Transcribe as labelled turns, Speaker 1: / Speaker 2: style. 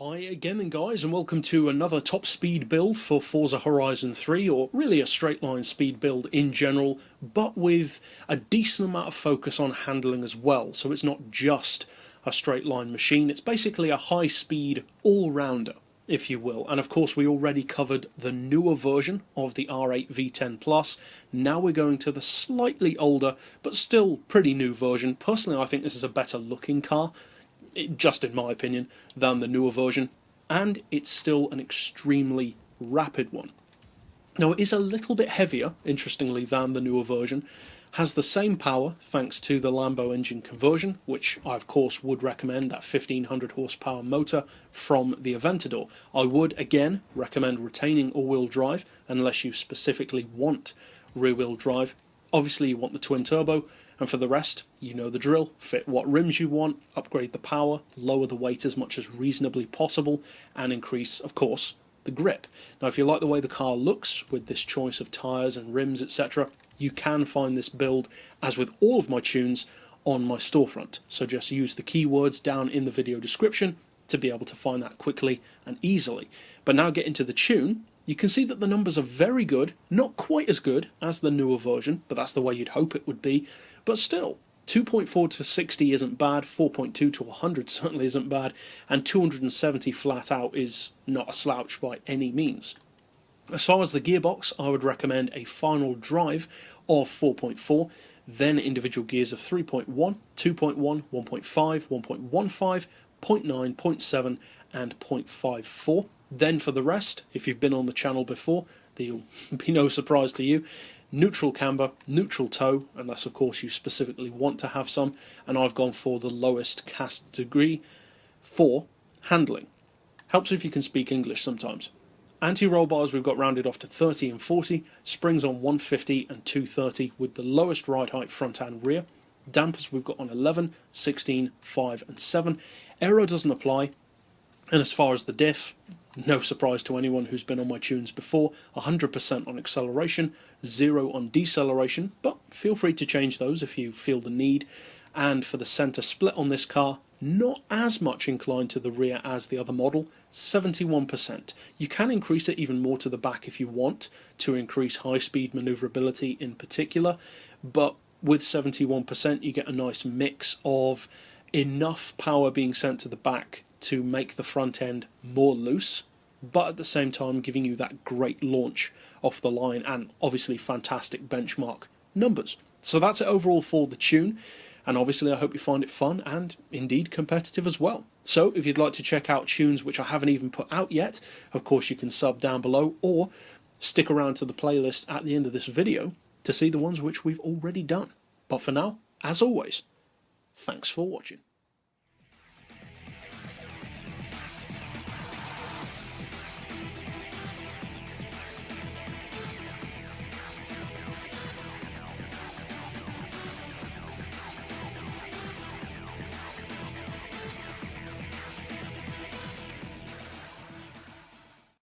Speaker 1: Hi again then guys, and welcome to another top speed build for Forza Horizon 3, or really a straight line speed build in general, but with a decent amount of focus on handling as well. So it's not just a straight line machine, it's basically a high speed all-rounder, if you will. And of course we already covered the newer version of the R8 V10 Plus. Now we're going to the slightly older but still pretty new version. Personally I think this is a better looking car, just in my opinion, than the newer version, and it's still an extremely rapid one. Now it is a little bit heavier, interestingly, than the newer version, has the same power thanks to the Lambo engine conversion, which I of course would recommend, that 1500 horsepower motor from the Aventador. I would again recommend retaining all-wheel drive unless you specifically want rear-wheel drive. Obviously you want the twin turbo, and for the rest, you know the drill. Fit what rims you want, upgrade the power, lower the weight as much as reasonably possible, and increase, of course, the grip. Now if you like the way the car looks with this choice of tyres and rims, etc., you can find this build, as with all of my tunes, on my storefront. So just use the keywords down in the video description to be able to find that quickly and easily. But now get into the tune. You can see that the numbers are very good, not quite as good as the newer version, but that's the way you'd hope it would be. But still, 2.4 to 60 isn't bad, 4.2 to 100 certainly isn't bad, and 270 flat out is not a slouch by any means. As far as the gearbox, I would recommend a final drive of 4.4, then individual gears of 3.1, 2.1, 1.5, 1.15, 0.9, 0.7 and 0.54. Then for the rest, if you've been on the channel before, there'll be no surprise to you, neutral camber, neutral toe, unless of course you specifically want to have some, and I've gone for the lowest cast degree for handling. Helps if you can speak English sometimes. Anti-roll bars we've got rounded off to 30 and 40, springs on 150 and 230 with the lowest ride height front and rear. Dampers we've got on 11, 16, 5 and 7. Aero doesn't apply. And as far as the diff, no surprise to anyone who's been on my tunes before, 100% on acceleration, 0 on deceleration, but feel free to change those if you feel the need. And for the centre split on this car, not as much inclined to the rear as the other model, 71%. You can increase it even more to the back if you want, to increase high-speed manoeuvrability in particular, but with 71% you get a nice mix of enough power being sent to the back to make the front end more loose, but at the same time giving you that great launch off the line and obviously fantastic benchmark numbers. So that's it overall for the tune, and obviously I hope you find it fun and indeed competitive as well. So if you'd like to check out tunes which I haven't even put out yet, of course you can sub down below or stick around to the playlist at the end of this video to see the ones which we've already done. But for now, as always, thanks for watching.